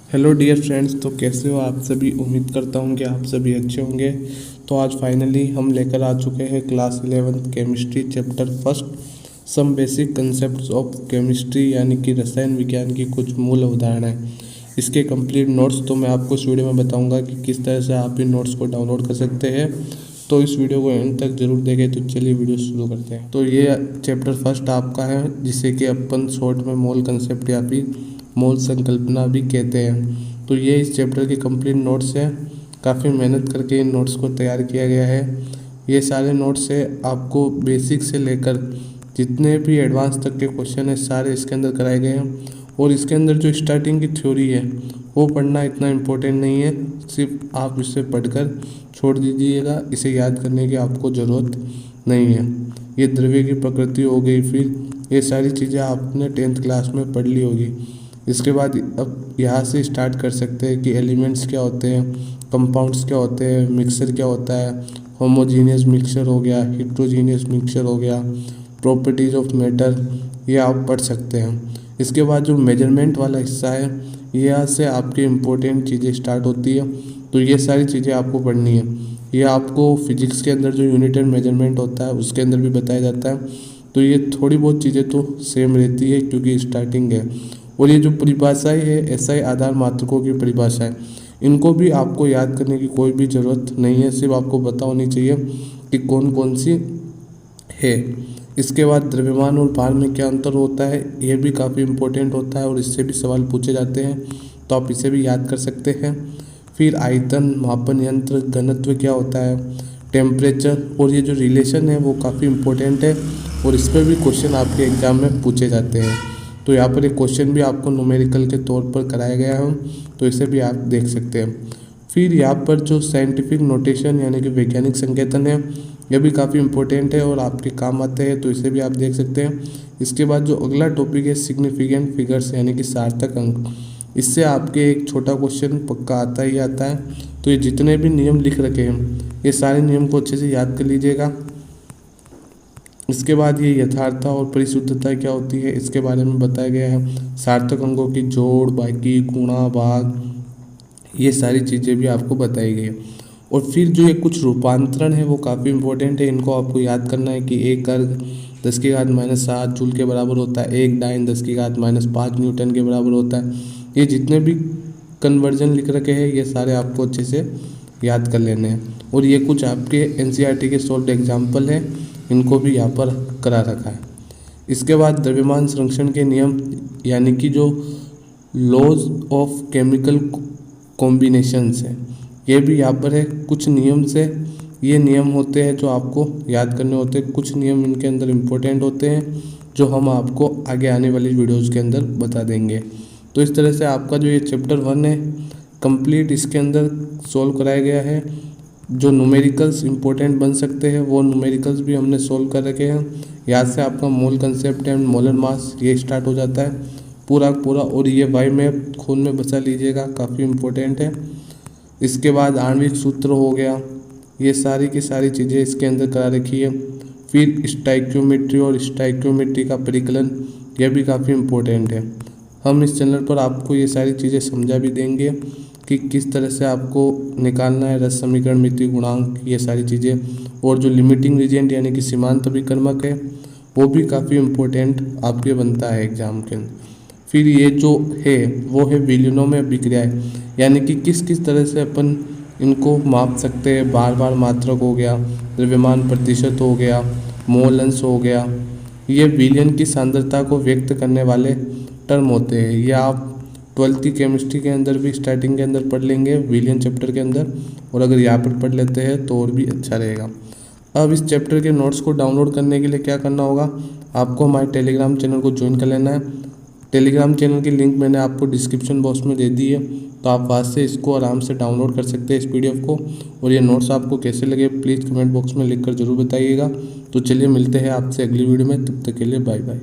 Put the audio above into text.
Hello dear friends, तो कैसे हो आप सभी। उम्मीद करता हूँ कि आप सभी अच्छे होंगे। तो आज फाइनली हम लेकर आ चुके हैं class 11 chemistry chapter first some basic concepts of chemistry, यानी कि रसायन विज्ञान की कुछ मूल अवधारणाएं। इसके कंप्लीट नोट्स तो मैं आपको इस वीडियो में बताऊंगा कि किस तरह से आप इन नोट्स को डाउनलोड कर सकते हैं। तो इस वीडियो को एंड तक जरूर देखें। तो चलिए वीडियो शुरू करते हैं। तो ये चैप्टर फर्स्ट आपका है, जिसे कि अपन शॉर्ट में मोल कंसेप्ट या फिर मोल संकल्पना भी कहते हैं। तो ये इस चैप्टर के कंप्लीट नोट्स हैं। काफ़ी मेहनत करके इन नोट्स को तैयार किया गया है। ये सारे नोट्स है आपको बेसिक से लेकर जितने भी एडवांस तक के क्वेश्चन है सारे इसके अंदर कराए गए हैं। और इसके अंदर जो स्टार्टिंग की थ्योरी है वो पढ़ना इतना इम्पोर्टेंट नहीं है, सिर्फ आप इसे पढ़कर छोड़ दीजिएगा। इसे याद करने की आपको ज़रूरत नहीं है। ये द्रव्य की प्रकृति हो गई, फिर ये सारी चीज़ें आपने 10th क्लास में पढ़ ली होगी। इसके बाद अब यहाँ से स्टार्ट कर सकते हैं कि एलिमेंट्स क्या होते हैं, कंपाउंड्स क्या होते हैं, मिक्सर क्या होता है, होमोजीनियस मिक्सचर हो गया, हेट्रोजीनियस मिक्सचर हो गया, प्रॉपर्टीज़ ऑफ मैटर, ये आप पढ़ सकते हैं। इसके बाद जो मेजरमेंट वाला हिस्सा है यहाँ से आपकी इम्पोर्टेंट चीज़ें स्टार्ट होती है। तो ये सारी चीज़ें आपको पढ़नी है। ये आपको फिजिक्स के अंदर जो यूनिट एंड मेजरमेंट होता है उसके अंदर भी बताया जाता है। तो ये थोड़ी बहुत चीज़ें तो सेम रहती है क्योंकि स्टार्टिंग है। और ये जो परिभाषाएँ है एसआई आधार मात्रकों की परिभाषाएँ, इनको भी आपको याद करने की कोई भी ज़रूरत नहीं है, सिर्फ आपको पता होनी चाहिए कि कौन कौन सी है। इसके बाद द्रव्यमान और भार में क्या अंतर होता है, यह भी काफ़ी इम्पोर्टेंट होता है और इससे भी सवाल पूछे जाते हैं, तो आप इसे भी याद कर सकते हैं। फिर आयतन, मापन यंत्र, घनत्व क्या होता है, टेम्परेचर, और ये जो रिलेशन है वो काफ़ी इम्पोर्टेंट है और इस पर भी क्वेश्चन आपके एग्जाम में पूछे जाते हैं। तो यहाँ पर एक क्वेश्चन भी आपको न्यूमेरिकल के तौर पर कराया गया है, तो इसे भी आप देख सकते हैं। फिर यहाँ पर जो साइंटिफिक नोटेशन यानी कि वैज्ञानिक संकेतन है, यह भी काफ़ी इम्पोर्टेंट है और आपके काम आते हैं, तो इसे भी आप देख सकते हैं। इसके बाद जो अगला टॉपिक है सिग्निफिकेंट फिगर्स यानी कि सार्थक अंक, इससे आपके एक छोटा क्वेश्चन पक्का आता ही आता है। तो ये जितने भी नियम लिख रखे हैं ये सारे नियम को अच्छे से याद कर लीजिएगा। इसके बाद ये यथार्थता और परिशुद्धता क्या होती है इसके बारे में बताया गया है। सार्थक अंकों की जोड़, बाकी, गुणा, भाग, ये सारी चीज़ें भी आपको बताई गई है। और फिर जो ये कुछ रूपांतरण है वो काफ़ी इंपॉर्टेंट है, इनको आपको याद करना है कि 1 अर्ग 10⁻⁷ जूल के बराबर होता है, 1 डाइन 10⁻⁵ न्यूटन के बराबर होता है। ये जितने भी कन्वर्जन लिख रखे हैं ये सारे आपको अच्छे से याद कर लेने हैं। और ये कुछ आपके एनसीईआरटी के सॉल्व्ड एग्जाम्पल हैं, इनको भी यहाँ पर करा रखा है। इसके बाद द्रव्यमान संरक्षण के नियम यानी कि जो लॉज ऑफ केमिकल कॉम्बिनेशंस है ये भी यहाँ पर है। कुछ नियम से ये नियम होते हैं जो आपको याद करने होते हैं, कुछ नियम इनके अंदर इम्पोर्टेंट होते हैं जो हम आपको आगे आने वाली वीडियोज़ के अंदर बता देंगे। तो इस तरह से आपका जो ये चैप्टर 1 है कंप्लीट इसके अंदर सॉल्व कराया गया है। जो न्यूमेरिकल्स इंपॉर्टेंट बन सकते हैं वो न्यूमेरिकल्स भी हमने सॉल्व कर रखे हैं। यहाँ से आपका मोल कंसेप्ट एंड मोलर मास ये स्टार्ट हो जाता है पूरा पूरा। और ये वाई में खून में बचा लीजिएगा, काफ़ी इम्पोर्टेंट है। इसके बाद आणविक सूत्र हो गया, ये सारी की सारी चीज़ें इसके अंदर करा रखी है। फिर स्टाइक्योमेट्री और स्टाइक्योमेट्री का परिकलन, यह भी काफ़ी इम्पोर्टेंट है। हम इस चैनल पर आपको ये सारी चीज़ें समझा भी देंगे कि किस तरह से आपको निकालना है रस समीकरण, मिति गुणांक, ये सारी चीज़ें। और जो लिमिटिंग रीजेंट यानी कि सीमांत अभिकर्मक है वो भी काफ़ी इम्पोर्टेंट आपके बनता है एग्जाम के अंदर। फिर ये जो है वो है विलीनों में अभिक्रियाएँ, यानी कि किस किस तरह से अपन इनको माप सकते हैं। बार बार मात्रक हो गया, द्रव्यमान प्रतिशत हो गया, मोल अंश हो गया, ये विलयन की सांद्रता को व्यक्त करने वाले टर्म होते हैं। ये आप 12th की केमिस्ट्री के अंदर भी स्टार्टिंग के अंदर पढ़ लेंगे विलियन चैप्टर के अंदर, और अगर यहाँ पर पढ़ लेते हैं तो और भी अच्छा रहेगा। अब इस चैप्टर के नोट्स को डाउनलोड करने के लिए क्या करना होगा, आपको हमारे टेलीग्राम चैनल को ज्वाइन कर लेना है। टेलीग्राम चैनल की लिंक मैंने आपको डिस्क्रिप्शन बॉक्स में दे दी है, तो आप वहाँ से इसको आराम से डाउनलोड कर सकते हैं इस PDF को। और ये नोट्स आपको कैसे लगे प्लीज़ कमेंट बॉक्स में लिखकर ज़रूर बताइएगा। तो चलिए मिलते हैं आपसे अगली वीडियो में, तब तक के लिए बाय बाय।